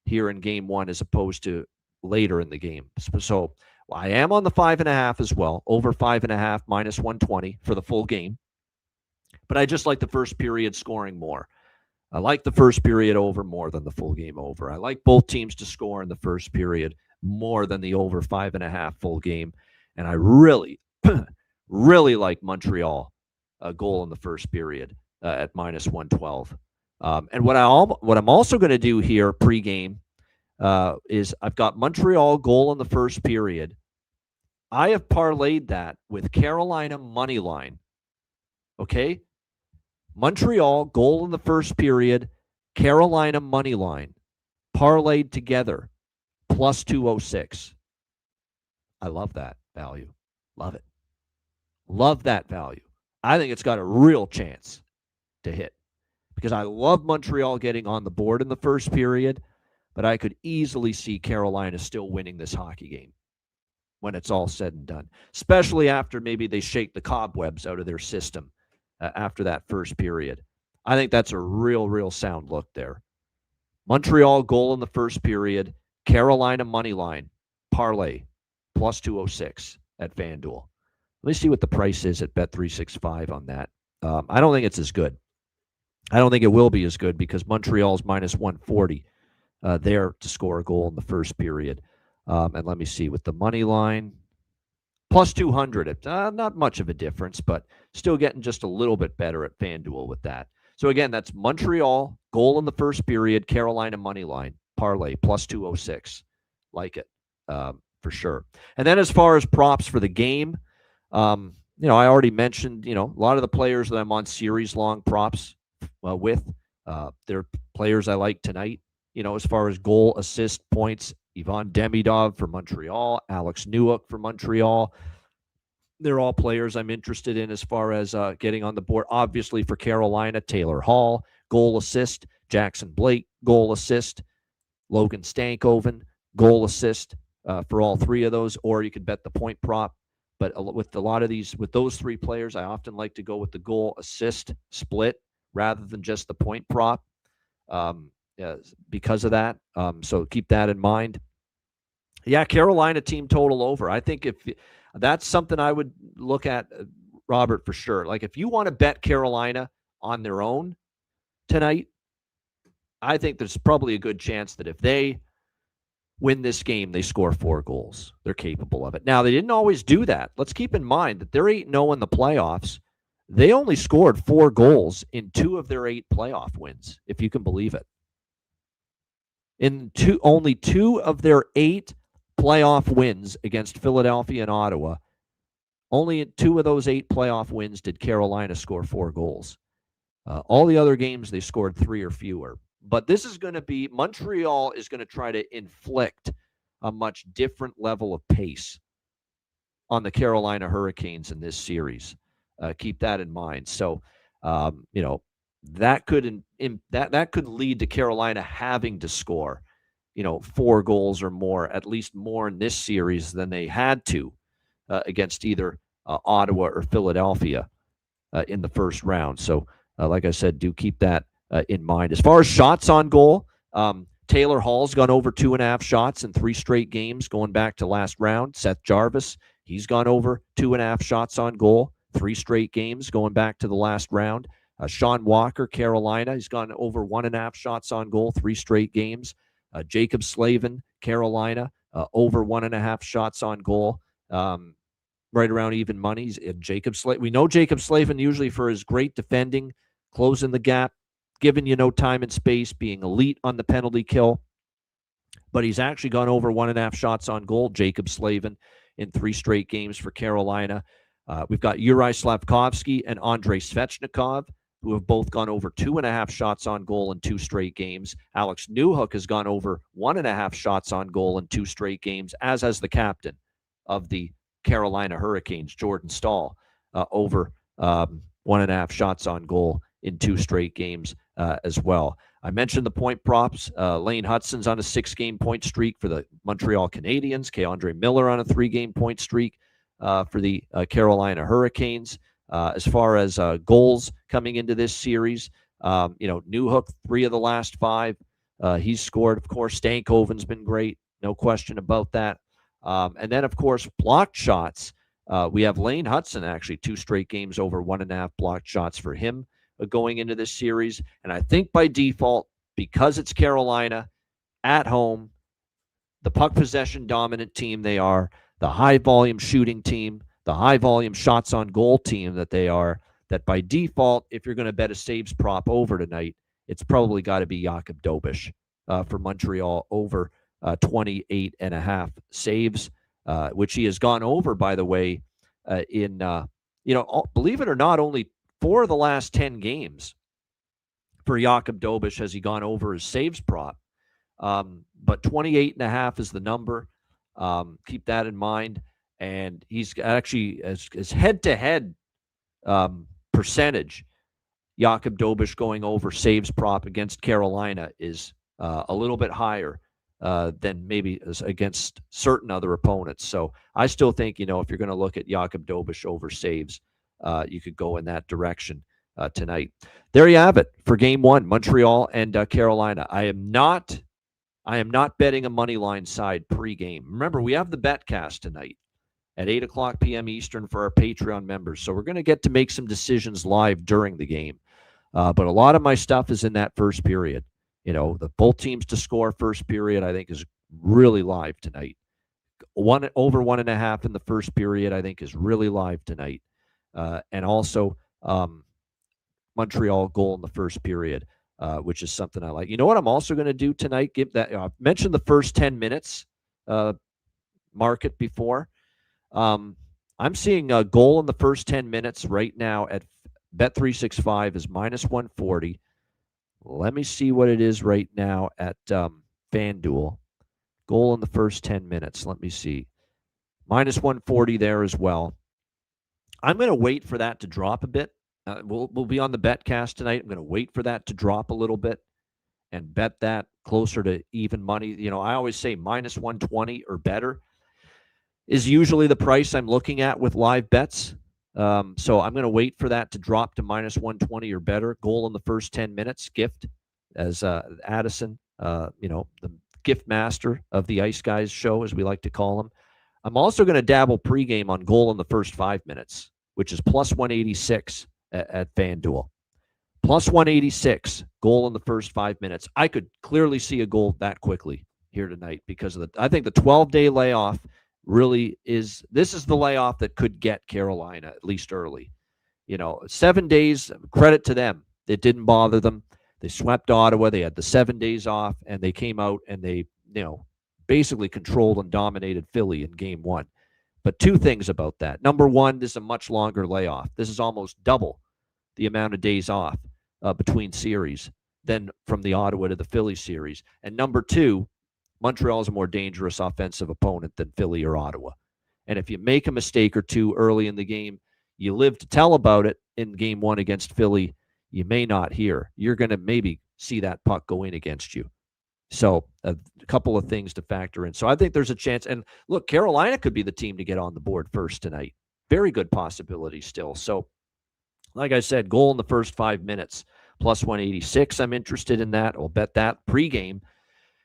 here in game 1 as opposed to later in the game. So I am on the 5.5 as well, over 5.5, minus 120 for the full game. But I just like the first period scoring more. I like the first period over more than the full game over. I like both teams to score in the first period more than the over 5.5 full game. And I really, really like Montreal goal in the first period at minus 112. And what I'm also going to do here pregame is I've got Montreal goal in the first period. I have parlayed that with Carolina money line. Okay? Montreal goal in the first period, Carolina money line, parlayed together, plus 206. I love that value. Love it. Love that value. I think it's got a real chance to hit, because I love Montreal getting on the board in the first period, but I could easily see Carolina still winning this hockey game when it's all said and done, especially after maybe they shake the cobwebs out of their system after that first period. I think that's a real sound look there. Montreal goal in the first period, Carolina money line, parlay, plus 206 at FanDuel. Let me see what the price is at Bet365 on that. I don't think it's as good. I don't think it will be as good, because Montreal's minus 140 there to score a goal in the first period. And let me see, with the money line, plus 200. Not much of a difference, but still getting just a little bit better at FanDuel with that. So again, that's Montreal goal in the first period, Carolina money line, parlay, plus 206. Like it, for sure. And then as far as props for the game, I already mentioned, a lot of the players that I'm on series long props with, they're players I like tonight. As far as goal, assist, points, Ivan Demidov for Montreal, Alex Newhook for Montreal. They're all players I'm interested in as far as getting on the board. Obviously for Carolina, Taylor Hall, goal assist, Jackson Blake, goal assist, Logan Stankoven, goal assist for all three of those, or you could bet the point prop. But with a lot of these, with those three players, I often like to go with the goal assist split rather than just the point prop. Because of that. So keep that in mind. Yeah, Carolina team total over. I think if that's something I would look at, Robert, for sure. Like if you want to bet Carolina on their own tonight, I think there's probably a good chance that if they win this game, they score 4 goals. They're capable of it. Now, they didn't always do that. Let's keep in mind that they're 8-0 in the playoffs. They only scored 4 goals in 2 of their 8 playoff wins, if you can believe it. In only 2 of their 8 playoff wins against Philadelphia and Ottawa, only in 2 of those 8 playoff wins did Carolina score 4 goals. All the other games, they scored 3 or fewer. But this is going to be, Montreal is going to try to inflict a much different level of pace on the Carolina Hurricanes in this series. Keep that in mind. So, that could lead to Carolina having to score, 4 goals or more, at least more in this series than they had to against either Ottawa or Philadelphia in the first round. So, like I said, do keep that in mind. As far as shots on goal, Taylor Hall's gone over 2.5 shots in 3 straight games going back to last round. Seth Jarvis, he's gone over 2.5 shots on goal, 3 straight games going back to the last round. Sean Walker, Carolina, he's gone over 1.5 shots on goal, 3 straight games. Jacob Slavin, Carolina, over 1.5 shots on goal, right around even money. We know Jacob Slavin usually for his great defending, closing the gap, giving you no time and space, being elite on the penalty kill. But he's actually gone over 1.5 shots on goal, Jacob Slavin, in 3 straight games for Carolina. We've got Uri Slavkovsky and Andrei Svechnikov, who have both gone over 2.5 shots on goal in 2 straight games. Alex Newhook has gone over 1.5 shots on goal in 2 straight games, as has the captain of the Carolina Hurricanes, Jordan Staal, over 1.5 shots on goal in 2 straight games as well. I mentioned the point props. Lane Hutson's on a 6-game point streak for the Montreal Canadiens. K'Andre Miller on a 3-game point streak for the Carolina Hurricanes. As far as goals coming into this series, Newhook, 3 of the last 5. He's scored, of course. Stankoven's been great. No question about that. And then, of course, blocked shots. We have Lane Hutson, actually, 2 straight games over 1.5 blocked shots for him going into this series. And I think by default, because it's Carolina at home, the puck possession dominant team they are, the high volume shooting team, the high volume shots on goal team that they are, that by default, if you're going to bet a saves prop over tonight, it's probably got to be Jakub Dobeš for Montreal over 28.5 saves, which he has gone over, by the way, in, believe it or not, only 4 of the last 10 games for Jakub Dobeš has he gone over his saves prop. But 28.5 is the number. Keep that in mind. And he's actually, his head-to-head percentage, Jakub Dobeš going over saves prop against Carolina is a little bit higher than maybe against certain other opponents. So I still think, if you're going to look at Jakub Dobeš over saves, you could go in that direction tonight. There you have it for Game 1, Montreal and Carolina. I am not betting a money line side pregame. Remember, we have the BetCast tonight at 8:00 p.m. Eastern for our Patreon members. So we're going to get to make some decisions live during the game. But a lot of my stuff is in that first period. The both teams to score first period, I think, is really live tonight. Over 1.5 in the first period, I think, is really live tonight. And also Montreal goal in the first period, which is something I like. You know what I'm also going to do tonight? I mentioned the first 10 minutes market before. I'm seeing a goal in the first 10 minutes right now at Bet365 is -140. Let me see what it is right now at FanDuel. Goal in the first 10 minutes. Let me see. -140 there as well. I'm going to wait for that to drop a bit. We'll be on the BetCast tonight. I'm going to wait for that to drop a little bit and bet that closer to even money. I always say -120 or better is usually the price I'm looking at with live bets. So I'm going to wait for that to drop to -120 or better. Goal in the first 10 minutes, gift, as Addison, the gift master of the Ice Guys show, as we like to call him. I'm also going to dabble pregame on goal in the first 5 minutes, which is +186 at FanDuel. +186, goal in the first 5 minutes. I could clearly see a goal that quickly here tonight because I think the 12-day layoff really is the layoff that could get Carolina at least early. 7 days, credit to them. It didn't bother them. They swept Ottawa. They had the 7 days off, and they came out and they, basically controlled and dominated Philly in Game 1. But 2 things about that. Number 1, this is a much longer layoff. This is almost double the amount of days off between series than from the Ottawa to the Philly series. And number 2, Montreal is a more dangerous offensive opponent than Philly or Ottawa. And if you make a mistake or 2 early in the game, you live to tell about it in Game 1 against Philly. You may not hear. You're going to maybe see that puck go in against you. So a couple of things to factor in. So I think there's a chance. And look, Carolina could be the team to get on the board first tonight. Very good possibility still. So like I said, goal in the first 5 minutes, Plus 186, I'm interested in that. We'll bet that pregame.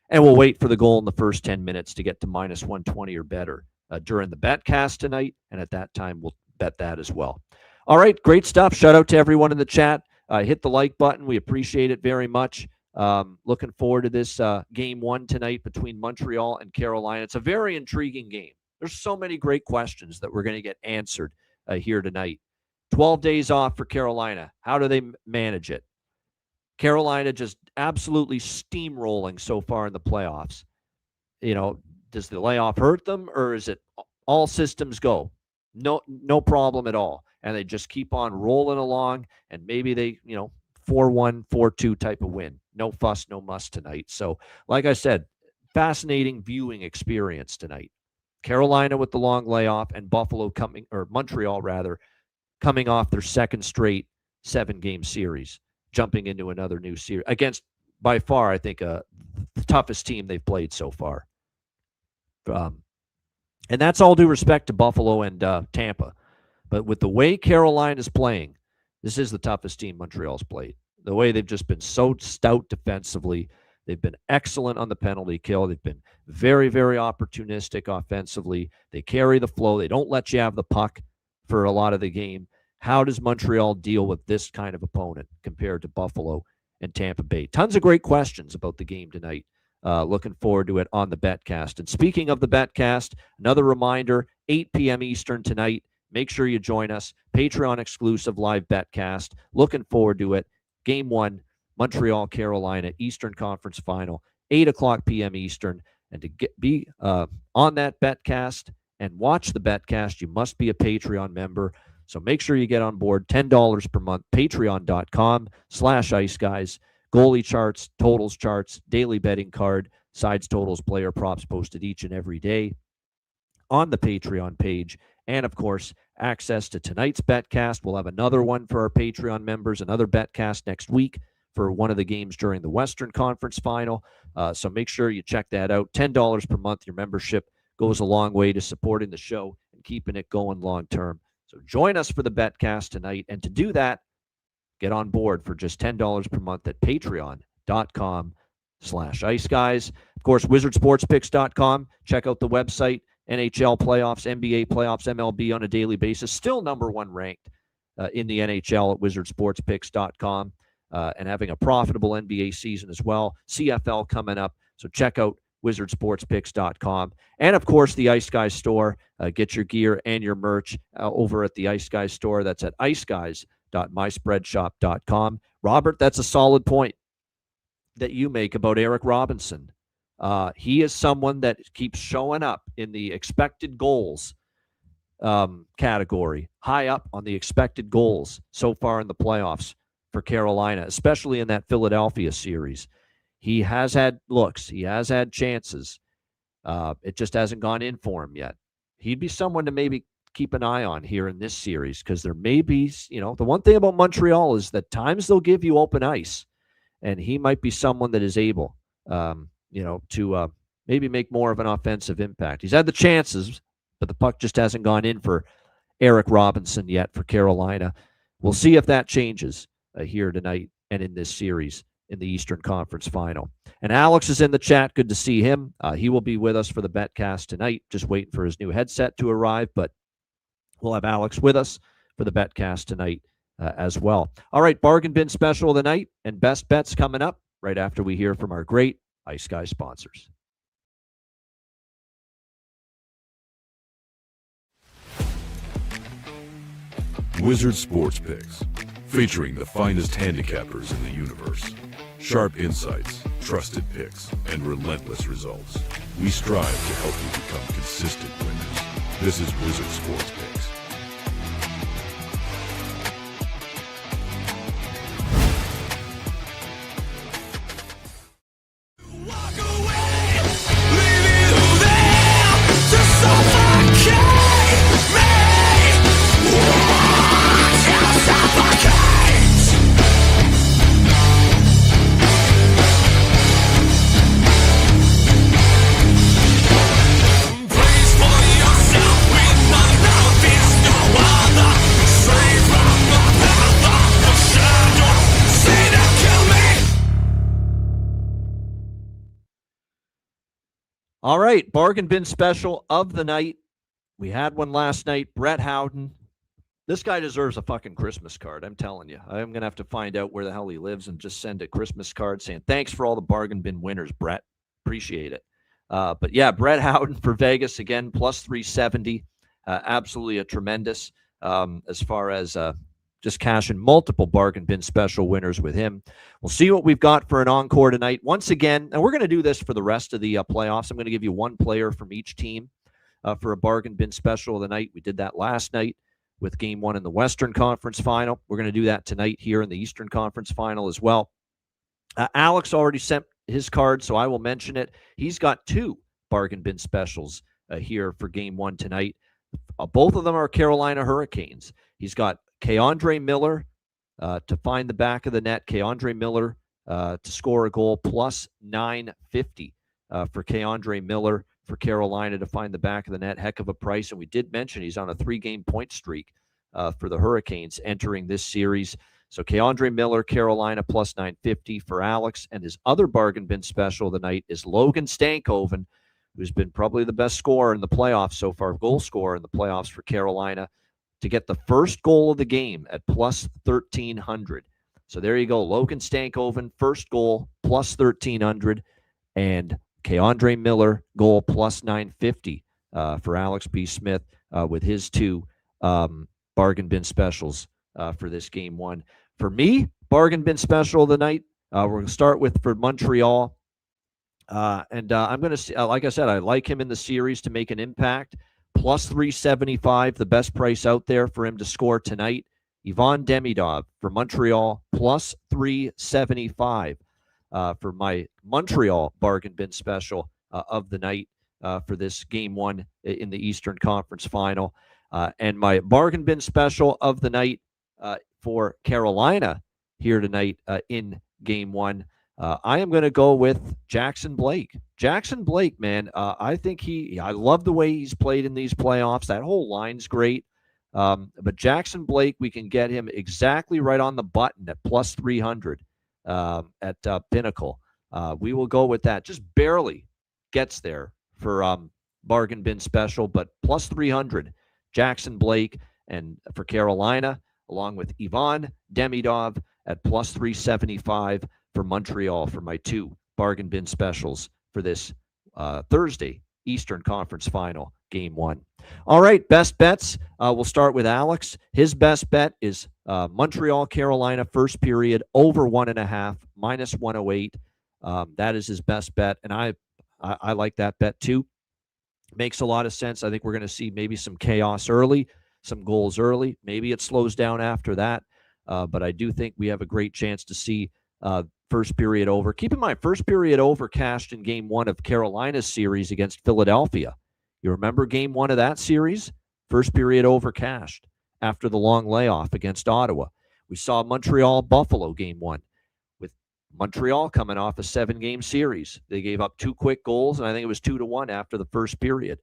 And we'll wait for the goal in the first 10 minutes to get to minus 120 or better during the betcast tonight. And at that time, we'll bet that as well. All right, great stuff. Shout out to everyone in the chat. Hit the like button. We appreciate it very much. Looking forward to this game one tonight between Montreal and Carolina. It's a very intriguing game. There's so many great questions that we're going to get answered here tonight. 12 days off for Carolina. How do they manage it? Carolina just absolutely steamrolling so far in the playoffs. Does the layoff hurt them, or is it all systems go? No problem at all. And they just keep on rolling along, and maybe they, 4-1, 4-2 type of win. No fuss, no muss tonight. So, like I said, fascinating viewing experience tonight. Carolina with the long layoff, and Montreal rather, coming off their second straight 7-game series, jumping into another new series against, by far, I think, the toughest team they've played so far. And that's all due respect to Buffalo and Tampa. But with the way Carolina's playing, this is the toughest team Montreal's played. The way they've just been so stout defensively. They've been excellent on the penalty kill. They've been very, very opportunistic offensively. They carry the flow. They don't let you have the puck for a lot of the game. How does Montreal deal with this kind of opponent compared to Buffalo and Tampa Bay? Tons of great questions about the game tonight. Looking forward to it on the betcast. And speaking of the betcast, another reminder, 8 p.m. Eastern tonight. Make sure you join us. Patreon exclusive live betcast. Looking forward to it. Game 1, Montreal, Carolina, Eastern Conference Final, 8 o'clock p.m. Eastern. And to be on that betcast and watch the betcast, you must be a Patreon member. So make sure you get on board. $10 per month, patreon.com/iceguys. Goalie charts, totals charts, daily betting card, sides, totals, player props posted each and every day on the Patreon page. And, of course, access to tonight's betcast. We'll have another one for our Patreon members, another betcast next week for one of the games during the Western Conference Final. So make sure you check that out. $10 per month. Your membership goes a long way to supporting the show and keeping it going long term. So join us for the betcast tonight. And to do that, get on board for just $10 per month at patreon.com/iceguys. Of course, wizardsportspicks.com. Check out the website. NHL playoffs, NBA playoffs, MLB on a daily basis. Still number one ranked in the NHL at wizardsportspicks.com and having a profitable NBA season as well. CFL coming up. So check out wizardsportspicks.com. And, of course, the Ice Guys store. Get your gear and your merch over at the Ice Guys store. That's at iceguys.myspreadshop.com. Robert, that's a solid point that you make about Eric Robinson. He is someone that keeps showing up in the expected goals category, high up on the expected goals so far in the playoffs for Carolina, especially in that Philadelphia series. He has had looks. He has had chances. It just hasn't gone in for him yet. He'd be someone to maybe keep an eye on here in this series because there may be, the one thing about Montreal is that times they'll give you open ice, and he might be someone that is able to maybe make more of an offensive impact. He's had the chances, but the puck just hasn't gone in for Eric Robinson yet for Carolina. We'll see if that changes here tonight and in this series in the Eastern Conference Final. And Alex is in the chat. Good to see him. He will be with us for the betcast tonight. Just waiting for his new headset to arrive, but we'll have Alex with us for the betcast tonight as well. All right, bargain bin special of the night and best bets coming up right after we hear from our great Ice Guys sponsors. Wizard Sports Picks, featuring the finest handicappers in the universe. Sharp insights, trusted picks, and relentless results. We strive to help you become consistent winners. This is Wizard Sports Picks. Please for yourself with my love is All right, bargain bin special of the night. We had one last night. Brett Howden. This guy deserves a fucking Christmas card. I'm telling you. I'm going to have to find out where the hell he lives and just send a Christmas card saying, thanks for all the bargain bin winners, Brett. Appreciate it. But yeah, Brett Howden for Vegas again, plus 370. Absolutely a tremendous as far as just cashing multiple bargain bin special winners with him. We'll see what we've got for an encore tonight. Once again, and we're going to do this for the rest of the playoffs. I'm going to give you one player from each team for a bargain bin special of the night. We did that last night with Game 1 in the Western Conference Final. We're going to do that tonight here in the Eastern Conference Final as well. Alex already sent his card, so I will mention it. He's got 2 bargain bin specials here for Game 1 tonight. Both of them are Carolina Hurricanes. He's got Keandre Miller to find the back of the net. Keandre Miller to score a goal, plus 950 for Keandre Miller for Carolina to find the back of the net. Heck of a price. And we did mention he's on a 3-game point streak for the Hurricanes entering this series. So Keandre Miller, Carolina, plus 950 for Alex. And his other bargain bin special of the night is Logan Stankoven, who's been probably the best scorer in the playoffs so far, goal scorer in the playoffs for Carolina, to get the first goal of the game at plus 1,300. So there you go. Logan Stankoven, first goal, plus 1,300. And Keandre Miller, goal, plus 950 for Alex B. Smith with his 2 bargain bin specials for this Game 1. For me, bargain bin special of the night, we're going to start with for Montreal. And I'm going to, like I said, I like him in the series to make an impact. Plus 375, the best price out there for him to score tonight. Ivan Demidov for Montreal, plus 375 for my Montreal bargain bin special of the night for this Game 1 in the Eastern Conference Final. And my bargain bin special of the night for Carolina here tonight in Game 1. I am going to go with Jackson Blake. Jackson Blake, man, I think I love the way he's played in these playoffs. That whole line's great. But Jackson Blake, we can get him exactly right on the button at plus 300 at Pinnacle. We will go with that. Just barely gets there for bargain bin special, but plus 300. Jackson Blake, and for Carolina, along with Ivan Demidov at plus 375 for Montreal for my 2 bargain bin specials for this Thursday Eastern Conference Final, Game 1. All right, best bets. We'll start with Alex. His best bet is Montreal, Carolina, first period, over 1.5, minus 108. That is his best bet, and I like that bet too. Makes a lot of sense. I think we're going to see maybe some chaos early, some goals early. Maybe it slows down after that, but I do think we have a great chance to see first period over. Keep in mind, first period over cashed in Game 1 of Carolina's series against Philadelphia. You remember Game 1 of that series? First period over cashed after the long layoff against Ottawa. We saw Montreal-Buffalo Game 1 with Montreal coming off a 7-game series. They gave up 2 quick goals, and I think it was 2-1 after the first period.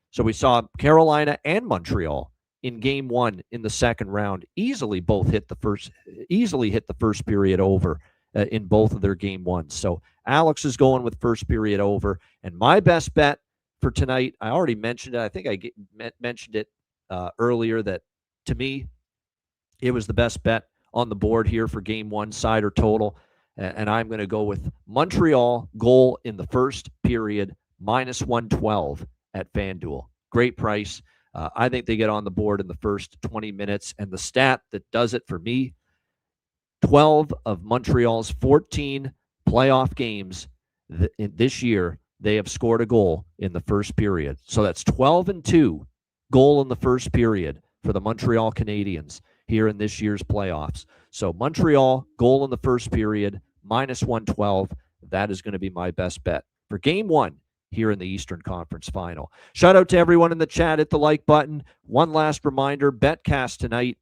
So we saw Carolina and Montreal in Game 1 in the second round easily hit the first period over in both of their Game 1s. So Alex is going with first period over. And my best bet for tonight, I already mentioned it. I think I mentioned it earlier that, to me, it was the best bet on the board here for Game 1 side or total. And I'm going to go with Montreal goal in the first period, minus 112 at FanDuel. Great price. I think they get on the board in the first 20 minutes. And the stat that does it for me, 12 of Montreal's 14 playoff games this year, they have scored a goal in the first period. So that's 12-2 goal in the first period for the Montreal Canadiens here in this year's playoffs. So Montreal goal in the first period, minus 112. That is going to be my best bet for Game 1 here in the Eastern Conference Final. Shout out to everyone in the chat. Hit the like button. One last reminder, Betcast tonight,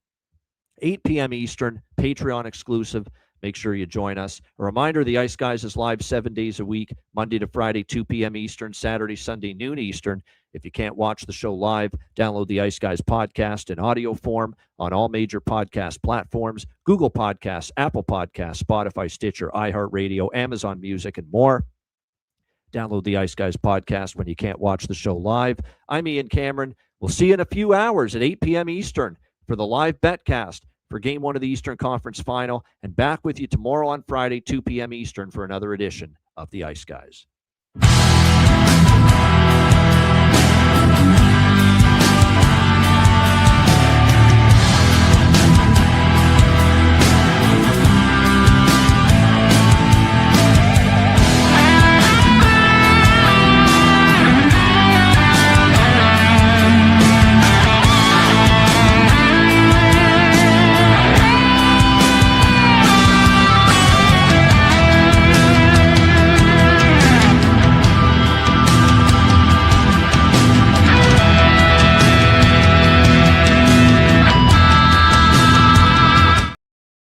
8 p.m. Eastern, Patreon exclusive. Make sure you join us. A reminder, the Ice Guys is live 7 days a week, Monday to Friday, 2 p.m. Eastern, Saturday, Sunday, noon Eastern. If you can't watch the show live, download the Ice Guys podcast in audio form on all major podcast platforms, Google Podcasts, Apple Podcasts, Spotify, Stitcher, iHeartRadio, Amazon Music, and more. Download the Ice Guys podcast when you can't watch the show live. I'm Ian Cameron. We'll see you in a few hours at 8 p.m. Eastern for the live betcast for Game 1 of the Eastern Conference Final, and back with you tomorrow on Friday, 2 p.m. Eastern for another edition of the Ice Guys.